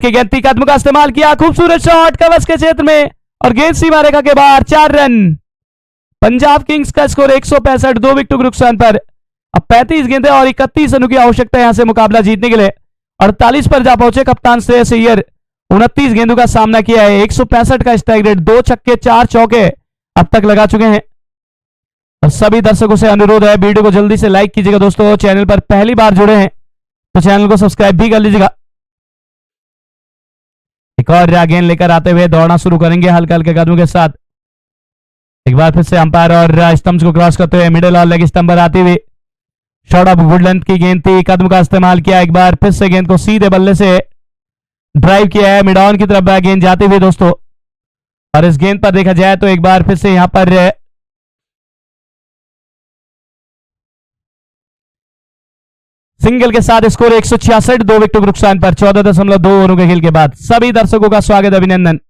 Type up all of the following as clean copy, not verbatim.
के गेंदी कदम का इस्तेमाल किया, खूबसूरत शॉट कवच के क्षेत्र में और गेंद सीमा रेखा के बाहर, 4 रन। पंजाब किंग्स का स्कोर 165, 2 विकेटों के नुकसान पर। अब 35 गेंदें और 31 रनों की आवश्यकता है यहां से मुकाबला जीतने के लिए। 48 पर जा पहुंचे कप्तान श्रेयस अय्यर। 29 गेंदों का सामना किया है, 165 का स्ट्राइक रेट, 2 छक्के 4 चौके अब तक लगा चुके हैं। और सभी दर्शकों से अनुरोध है वीडियो को जल्दी से लाइक कीजिएगा दोस्तों। चैनल पर पहली बार जुड़े हैं तो चैनल को सब्सक्राइब भी कर लीजिएगा। एक और गेंद लेकर आते हुए दौड़ना शुरू करेंगे हल्के हल्के कदमों के साथ। एक बार फिर से अंपायर और स्टंप्स को क्रॉस करते हुए मिडिल और लेग स्टंप पर आती हुई शॉट ऑफ गुड लेंथ की गेंद थी, कदम का इस्तेमाल किया, एक बार फिर से गेंद को सीधे बल्ले से ड्राइव किया है, मिड ऑन की तरफ गेंद जाती हुई दोस्तों। और इस गेंद पर देखा जाए तो एक बार फिर से यहां पर सिंगल के साथ स्कोर 166, 2 विकेटों के नुकसान पर 14.2 ओवरों के खेल के बाद। सभी दर्शकों का स्वागत, अभिनंदन।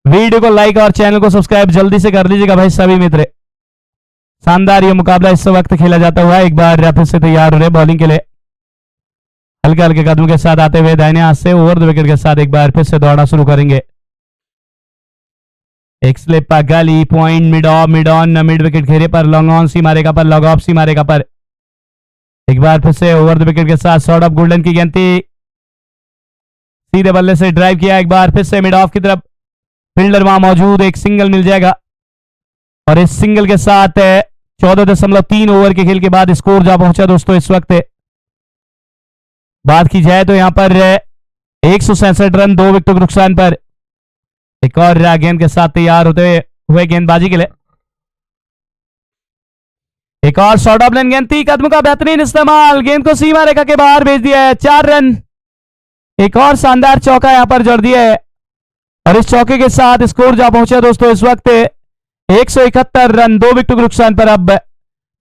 वीडियो को लाइक और चैनल को सब्सक्राइब जल्दी से कर लीजिएगा भाई सभी मित्र। शानदार ये मुकाबला इस वक्त खेला जाता हुआ। एक बार फिर से तैयार हो रहे बॉलिंग के लिए, हल्के हल्के कदमों के साथ आते हुए दाहिने हाथ से ओवर द विकेट के साथ एक बार फिर से दौड़ना शुरू करेंगे। एक स्लिप पर गली point mid on mid wicket घेरे पर, लॉन्ग ऑन सीमा रेखा पर, लॉन्ग ऑफ सीमा रेखा पर। एक बार फिर से ओवर द विकेट के साथ शॉट ऑफ गोल्डन की गेंद थी, सीधे बल्ले से ड्राइव किया, एक बार फिर से मिड ऑफ की तरफ, फील्डर वहां मौजूद, एक सिंगल मिल जाएगा। और इस सिंगल के साथ 14.3 ओवर के खेल के बाद स्कोर जा पहुंचा दोस्तों। इस वक्त बात की जाए तो यहां पर 167 रन, 2 विकेटों के नुकसान पर। एक और गेंद के साथ तैयार होते हुए गेंदबाजी के लिए, एक और शॉर्ट ऑफ लेन गेंद थी, कदम का बेहतरीन इस्तेमाल, गेंद को सीमा रेखा के बाहर भेज दिया है, 4 रन। एक और शानदार चौका यहां पर जड़ दिया है और इस चौके के साथ स्कोर जा पहुंचा दोस्तों। इस वक्त 171 रन, 2 विकेटों के नुकसान पर। अब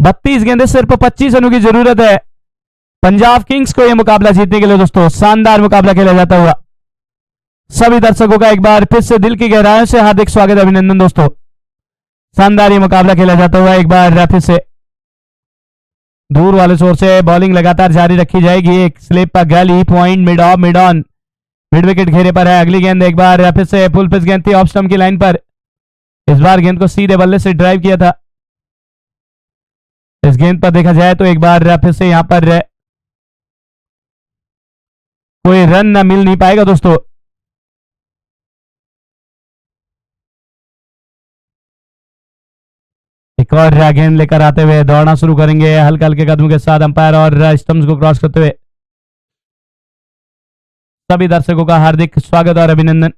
32 गेंदें, सिर्फ 25 रनों की जरूरत है पंजाब किंग्स को यह मुकाबला जीतने के लिए दोस्तों। शानदार मुकाबला खेला जाता हुआ। सभी दर्शकों का एक बार फिर से दिल की गहराइयों से हार्दिक स्वागत, अभिनंदन दोस्तों। शानदार ये मुकाबला खेला जाता हुआ। एक बार फिर से दूर वाले छोर से बॉलिंग लगातार जारी रखी जाएगी। एक स्लिप पर गली point mid on mid wicket घेरे पर है। अगली गेंद एक बार फिर से फुल पिच गेंद थी ऑफ स्टंप की लाइन पर। इस बार गेंद को सीधे बल्ले से ड्राइव किया था। इस गेंद पर देखा जाए तो एक बार फिर से यहां पर कोई रन ना मिल नहीं पाएगा दोस्तों। एक और गेंद लेकर आते हुए दौड़ना शुरू करेंगे हल्के हल्के कदमों के साथ अंपायर और स्टंप्स को क्रॉस करते हुए। सभी दर्शकों का हार्दिक स्वागत और अभिनंदन।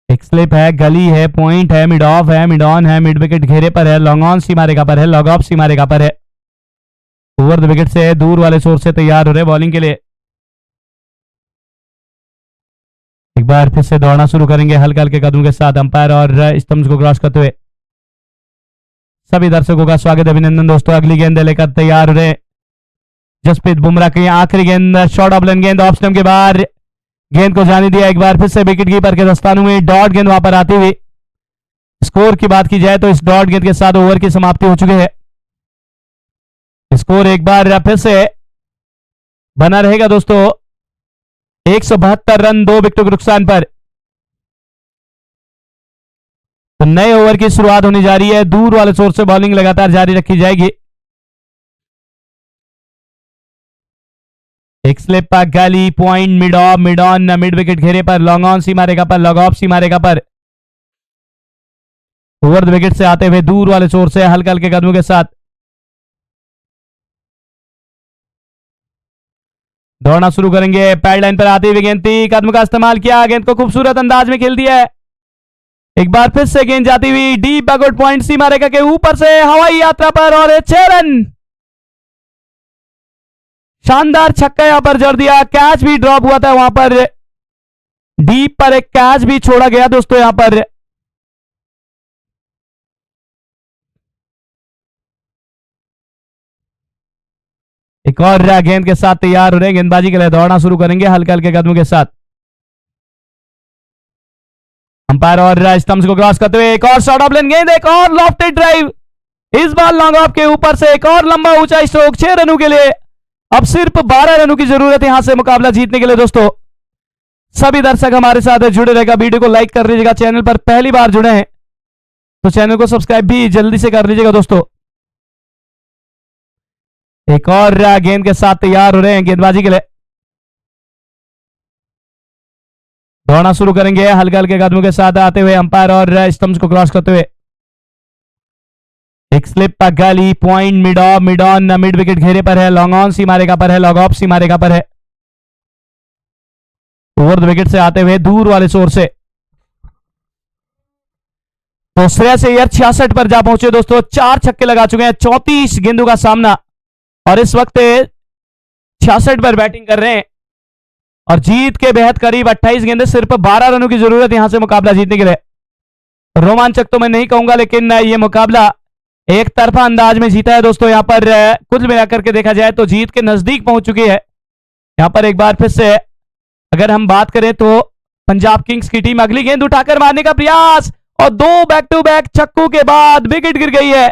एक स्लिप है, गली है, पॉइंट है, मिड ऑफ है, मिड ऑन है, मिड विकेट घेरे पर है, लॉन्ग ऑन सीमा रेखा पर है, लॉन्ग ऑफ सीमा रेखा पर है। ओवर द विकेट से दूर वाले छोर से तैयार हो रहे बॉलिंग के लिए। एक बार फिर से दौड़ना शुरू करेंगे हल्के हल्के कदमों के साथ अंपायर और स्टंप्स को क्रॉस करते हुए। सभी दर्शकों का स्वागत, अभिनंदन दोस्तों। अगली गेंद लेकर तैयार हो रहे जसप्रीत बुमराह की आखिरी गेंद, शॉर्ट ऑफ लेन गेंद, ऑफ स्टंप के बाहर गेंद को जाने दिया। एक बार फिर से विकेट कीपर के दस्तानों में डॉट गेंद वहां पर आती हुई। स्कोर की बात की जाए तो इस डॉट गेंद के साथ ओवर की समाप्ति हो चुकी है। स्कोर एक बार फिर से बना रहेगा दोस्तों, 172 रन, 2 विकेटों के नुकसान पर। तो नए ओवर की शुरुआत होने जा रही है। दूर वाले छोर से बॉलिंग लगातार जारी रखी जाएगी। एक स्लिप पर गली point mid on mid wicket घेरे पर, लॉन्ग ऑन सीमा रेखा पर, लॉन्ग ऑफ सीमा रेखा पर। ओवर द विकेट से आते हुए दूर वाले छोर से हल्के हल्के कदमों के साथ दौड़ना शुरू करेंगे। पैड लाइन पर आती हुई गेंद थी, कदम का इस्तेमाल किया, गेंद को खूबसूरत अंदाज में खेल दिया है। एक बार फिर से गेंद जाती हुई डीप बैकवर्ड पॉइंट सीमा रेखा के ऊपर से हवाई यात्रा पर और 6 रन। शानदार छक्का यहां पर जड़ दिया। कैच भी ड्रॉप हुआ था वहां पर, डीप पर एक कैच भी छोड़ा गया दोस्तों यहां पर। एक और गेंद के साथ तैयार हो रहे गेंदबाजी के लिए। दौड़ना शुरू करेंगे हल्के हल्के कदमों के साथ अंपायर और स्टंप्स को क्रॉस करते हुए। एक और शॉर्ट ऑफ लेन गेंद, एक और लॉफ्टेड ड्राइव, इस बार लॉन्ग ऑफ के ऊपर से एक और लंबा ऊंचा स्ट्रोक, 6 रनों के लिए अब सिर्फ 12 रनों की जरूरत है यहां से मुकाबला जीतने के लिए दोस्तों। सभी दर्शक हमारे साथ जुड़े रहेगा, वीडियो को लाइक कर लीजिएगा, चैनल पर पहली बार जुड़े हैं तो चैनल को सब्सक्राइब भी जल्दी से कर लीजिएगा दोस्तों। एक और गेंद के साथ तैयार हो रहे हैं गेंदबाजी के लिए, दौड़ना शुरू करेंगे हल्के हल्के कदमों के साथ आते हुए अंपायर और स्टंप्स को क्रॉस करते हुए। एक स्लिप पर गली point mid of mid on mid wicket घेरे पर है, लॉन्ग ऑन सीमा रेखा पर है, लॉग ऑफ सीमा रेखा पर है, ओवर द विकेट से आते हुए दूर वाले शोर से। तो श्रेयस अय्यर 66 पर जा पहुंचे दोस्तों, 4 छक्के लगा चुके हैं, 34 गेंदों का सामना और इस वक्त 66 पर बैटिंग कर रहे हैं और जीत के बेहद करीब, 28 गेंदे, सिर्फ 12 रनों की जरूरत यहां से मुकाबला जीतने के लिए। रोमांचक तो मैं नहीं कहूंगा लेकिन यह मुकाबला एक तरफा अंदाज में जीता है दोस्तों। यहां पर कुल मिलाकर के देखा जाए तो जीत के नजदीक पहुंच चुकी है। यहां पर एक बार फिर से अगर हम बात करें तो पंजाब किंग्स की टीम अगली गेंद उठाकर मारने का प्रयास और 2 बैक टू बैक छक्कों के बाद विकेट गिर गई है।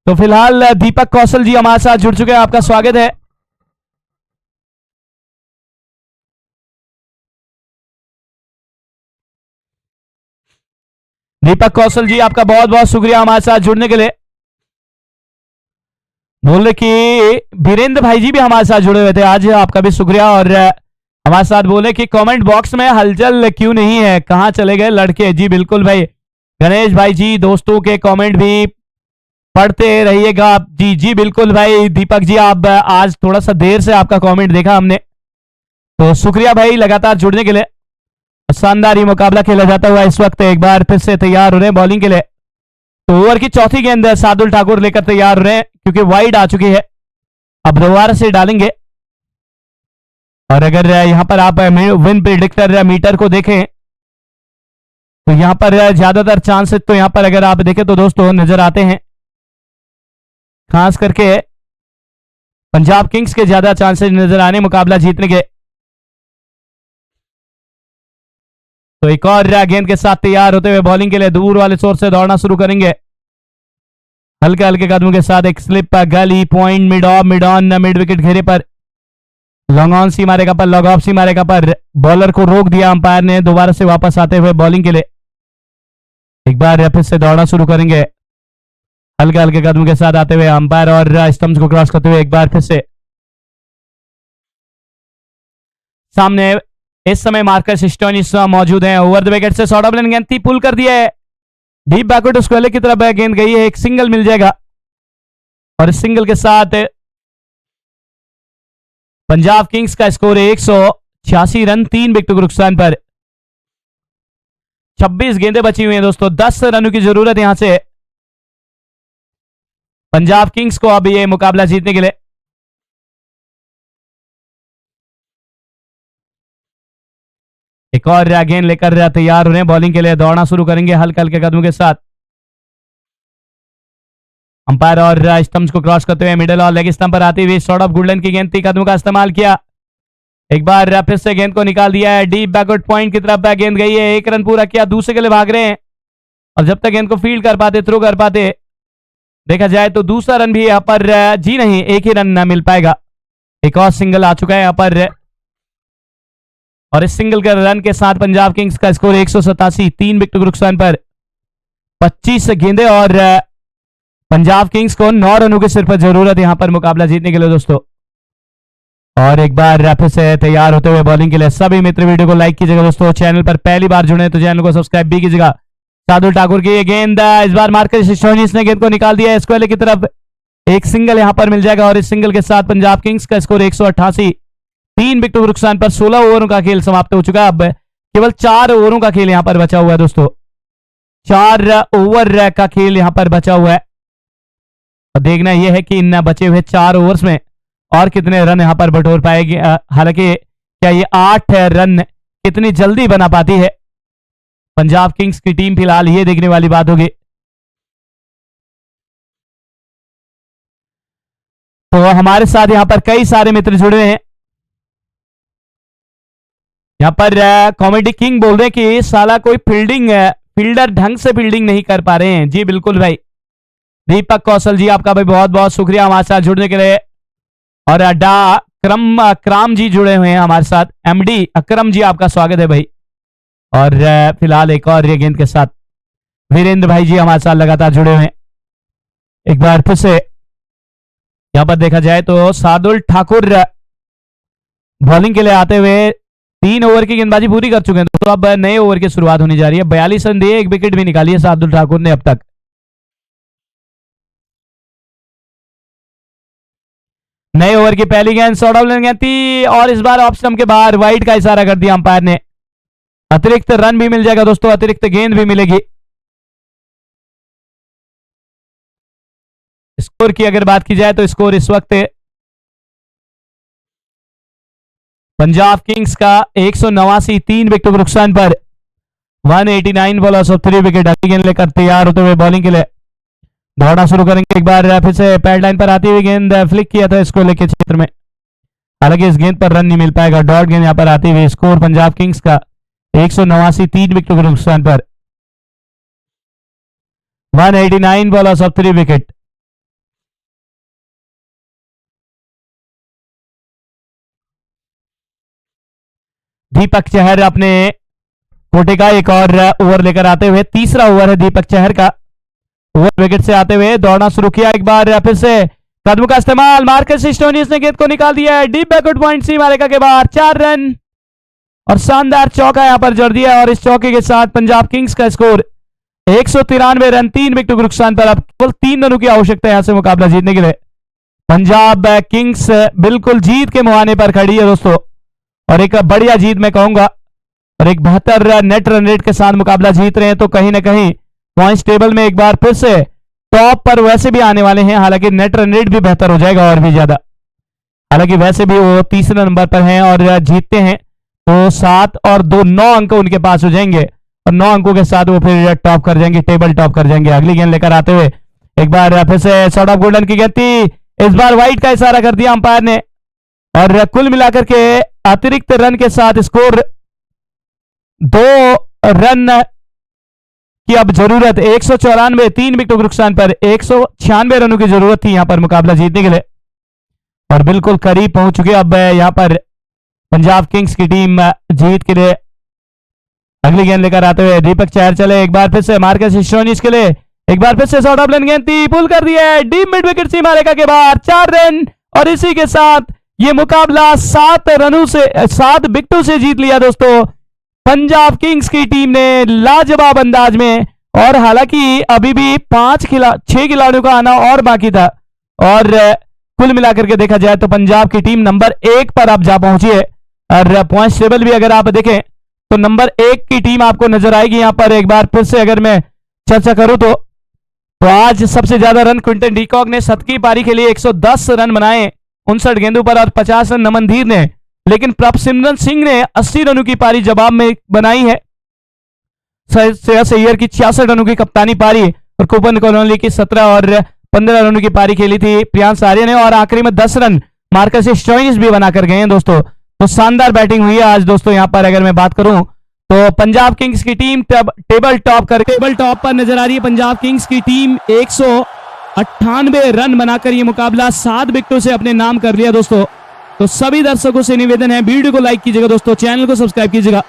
तो फिलहाल दीपक कौशल जी हमारे साथ जुड़ चुके हैं, आपका स्वागत है। दीपक कौशल जी आपका बहुत बहुत शुक्रिया हमारे साथ जुड़ने के लिए। बोले कि वीरेंद्र भाई जी भी हमारे साथ जुड़े हुए थे आज, आपका भी शुक्रिया। और हमारे साथ बोले कि कमेंट बॉक्स में हलचल क्यों नहीं है, कहां चले गए लड़के। जी बिल्कुल भाई, गणेश भाई जी दोस्तों के कमेंट भी पढ़ते रहिएगा जी। जी बिल्कुल भाई, दीपक जी आप आज थोड़ा सा देर से आपका कमेंट देखा हमने, तो शुक्रिया भाई लगातार जुड़ने के लिए। शानदार ही मुकाबला खेला जाता हुआ इस वक्त एक बार फिर से तैयार हो रहे हैं बॉलिंग के लिए। तो ओवर की चौथी गेंद शार्दुल ठाकुर लेकर तैयार हो रहे हैं क्योंकि वाइड आ चुकी है, अब दोबारा से डालेंगे। और अगर यहां पर आप विन प्रिडिक्टर मीटर को देखें तो यहां पर ज्यादातर चांसेस तो यहां पर अगर आप देखें तो दोस्तों नजर आते हैं, खास करके पंजाब किंग्स के ज्यादा चांसेस नजर आने मुकाबला जीतने के। तो एक और गेंद के साथ तैयार होते हुए बॉलिंग के लिए दूर वाले शोर से दौड़ना शुरू करेंगे हल्के हल्के कदमों के साथ। एक स्लिप पर गली point mid of mid on mid wicket घेरे पर, लॉन्ग ऑन सीमा रेखा पर, लॉग ऑफ सीमा रेखा पर, बॉलर को रोक दिया अंपायर ने। दोबारा से वापस आते हुए बॉलिंग के लिए एक बार फिर से दौड़ना शुरू करेंगे हल्के हल्के कदमों के साथ आते हुए अंपायर और स्टंप्स को क्रॉस करते हुए। एक बार फिर से सामने इस समय मार्कस स्टोइनिस मौजूद हैं, ओवर द विकेट से शॉर्ट ऑफ लेन गेंद थी, पुल कर दिया है डीप बैकवर्ड स्क्वायर की तरफ गेंद गई है, एक सिंगल मिल जाएगा और इस सिंगल के साथ पंजाब किंग्स का स्कोर 186 रन, 3 विकेट के नुकसान पर। 26 गेंदें बची हुई हैं दोस्तों, 10 रनों की जरूरत यहां से पंजाब किंग्स को अब ये मुकाबला जीतने के लिए। एक और गेंद लेकर तैयार हो रहे हैं बॉलिंग के लिए, दौड़ना शुरू करेंगे हल्के हल्के कदमों के साथ। अंपायर और स्टंप्स को क्रॉस करते हुए मिडिल और लेग स्टंप पर आती हुई शॉर्ट ऑफ गुडलैंड की गेंद, 3 कदमों का इस्तेमाल किया, एक बार फिर से गेंद को निकाल दिया है, डीप बैकवर्ड पॉइंट की तरफ गेंद गई है, 1 रन पूरा किया, दूसरे के लिए भाग रहे हैं और जब तक गेंद को फील्ड कर पाते, थ्रो कर पाते देखा जाए तो दूसरा रन भी यहां पर जी नहीं, एक ही रन मिल पाएगा। एक और सिंगल आ चुका है यहां पर और इस सिंगल के रन के साथ पंजाब किंग्स का स्कोर 187, 3 विकेट के नुकसान पर। 25 गेंदे और पंजाब किंग्स को 9 रनों की सिर्फ जरूरत यहां पर मुकाबला जीतने के लिए दोस्तों। और एक बार फिर से तैयार होते हुए बॉलिंग के लिए सभी मित्र वीडियो को लाइक कीजिएगा दोस्तों, चैनल पर पहली बार जुड़े तो चैनल को सब्सक्राइब भी कीजिएगा। शार्दुल ठाकुर की ये गेंद, इस बार मार्कस स्टोइनिस ने गेंद को निकाल दिया स्क्वायर की तरफ, एक सिंगल यहां पर मिल जाएगा और इस सिंगल के साथ पंजाब किंग्स का स्कोर 188, 3 विकेट के नुकसान पर। 16 ओवरों का खेल समाप्त हो चुका है, अब केवल 4 ओवरों का खेल यहां पर बचा हुआ है दोस्तों, 4 ओवर का खेल यहां पर बचा हुआ है और देखना यह है कि इन बचे हुए 4 ओवर्स में और कितने रन यहां पर बटोर पाएगी। हालांकि क्या ये 8 रन कितनी जल्दी बना पाती है पंजाब किंग्स की टीम, फिलहाल ये देखने वाली बात होगी। तो हमारे साथ यहां पर कई सारे मित्र जुड़े हैं, यहाँ पर कॉमेडी किंग बोल रहे हैं कि साला कोई फील्डर ढंग से फील्डिंग नहीं कर पा रहे हैं। जी बिल्कुल भाई। दीपक कौशल जी आपका भाई बहुत बहुत शुक्रिया हमारे साथ जुड़ने के लिए। और अक्रम जी जुड़े हुए हैं हमारे साथ। एमडी अक्रम जी आपका स्वागत है भाई। और फिलहाल एक और गेंद के साथ वीरेंद्र भाई जी हमारे साथ लगातार जुड़े हुए हैं। एक बार फिर से यहां पर देखा जाए तो शार्दुल ठाकुर बॉलिंग के लिए आते हुए 3 ओवर की गेंदबाजी पूरी कर चुके हैं। तो अब नए ओवर की शुरुआत होने जा रही है। 42 रन दिए, 1 विकेट भी निकाली है शार्दुल ठाकुर ने अब तक। नए ओवर की पहली गेंद शॉर्ट ऑफ लेन गेंद थी और इस बार ऑफ स्टंप के बाहर वाइड का इशारा कर दिया अंपायर ने। अतिरिक्त रन भी मिल जाएगा दोस्तों, अतिरिक्त गेंद भी मिलेगी। स्कोर की अगर बात की जाए तो स्कोर इस वक्त पंजाब किंग्स का 189, 3 विकेट के नुकसान पर 189 बॉलर्स और 3 विकेट। अगली गेंद लेकर तैयार होते हुए बॉलिंग के लिए दौड़ना शुरू करेंगे। एक बार फिर से पैड लाइन पर आती हुई गेंद फ्लिक किया था इसको लेके क्षेत्र में, हालांकि इस गेंद पर रन नहीं मिल पाएगा। डॉट गेंद यहां पर आती हुई स्कोर पंजाब किंग्स का 189, 3 विकेट के नुकसान पर 189 बॉलर्स और 3 विकेट। दीपक चहर अपने कोटे का एक और ओवर लेकर आते हुए, तीसरा ओवर है दीपक चहर का। ओवर विकेट से आते हुए दौड़ना शुरू किया। एक बार फिर से कदम का इस्तेमाल, मार्कस स्टोइनिस ने गेंद को निकाल दिया है डीप बैकवर्ड पॉइंट सीमा रेखा के बाहर। 4 रन और शानदार चौका यहां पर जड़ दिया और इस चौके के साथ पंजाब किंग्स का स्कोर 193 रन, 3 विकेट के नुकसान पर। अब केवल 3 रनों की आवश्यकता है यहां से मुकाबला जीतने के लिए। पंजाब किंग्स बिल्कुल जीत के मुहाने पर खड़ी है दोस्तों, और एक बढ़िया जीत मैं कहूंगा, और एक बेहतर नेट रन रेट के साथ मुकाबला जीत रहे हैं। तो कहीं ना कहीं पॉइंट्स टेबल में एक बार फिर से टॉप पर वैसे भी आने वाले हैं, हालांकि नेट रन रेट भी बेहतर हो जाएगा और भी ज्यादा। हालांकि वैसे भी वो तीसरे नंबर पर हैं और जीतते हैं तो 7 और 2 9 अंक उनके पास हो जाएंगे, और 9 अंकों के साथ वो फिर टॉप कर जाएंगे, टेबल टॉप कर जाएंगे। अगली गेंद लेकर आते हुए एक बार फिर से शॉर्ट ऑफ गोल्डन की गेंद थी, इस बार वाइड का इशारा कर दिया अंपायर ने, और कुल मिलाकर के अतिरिक्त रन के साथ स्कोर 2 रन की अब जरूरत 194, 3 विकेट के नुकसान पर 196 रनों की जरूरत थी यहां पर मुकाबला जीतने के लिए, और बिल्कुल करीब पहुंच चुके। अब यहां पर पंजाब किंग्स की टीम जीत के लिए अगली गेंद लेकर आते हुए दीपक चहर चले। एक बार फिर से मार्कस स्टोइनिस के लिए एक बार फिर से शॉर्ट ऑफ लेन गेंद थी, पुल कर दिया है डीप मिड विकेट सीमा रेखा के बाहर। 4 रन और इसी के साथ ये मुकाबला 7 विकेटों से जीत लिया दोस्तों पंजाब किंग्स की टीम ने लाजवाब अंदाज में। और हालांकि अभी भी 6 खिलाड़ियों का आना और बाकी था, और कुल मिलाकर के देखा जाए तो पंजाब की टीम नंबर 1 पर अब जा पहुंची है। और पॉइंट्स टेबल भी अगर आप देखें तो नंबर 1 की टीम आपको नजर आएगी यहां पर। एक बार फिर से अगर मैं चर्चा करूं तो आज सबसे ज्यादा रन क्विंटन डीकॉक ने 7 की पारी खेली, 110 रन बनाए 59 गेंदों पर, और 50 रन नमनधीर ने। लेकिन प्रभसिमरन सिंह ने 80 रनों की पारी जवाब में बनाई है। श्रेयस अय्यर की 66 रनों की कप्तानी पारी, और कुपन कॉलोनी की 17 और 15 रनों की पारी खेली थी प्रियांश आर्य ने, और आखिरी में 10 रन मार्कस स्टोइनिस भी बनाकर गए हैं दोस्तों। तो शानदार बैटिंग हुई है आज दोस्तों। यहां पर अगर मैं बात करूं तो पंजाब किंग्स की टीम टेबल टॉप पर नजर आ रही है। पंजाब किंग्स की टीम 198 रन बनाकर ये मुकाबला 7 विकेटों से अपने नाम कर लिया दोस्तों। तो सभी दर्शकों से निवेदन है वीडियो को लाइक कीजिएगा दोस्तों, चैनल को सब्सक्राइब कीजिएगा।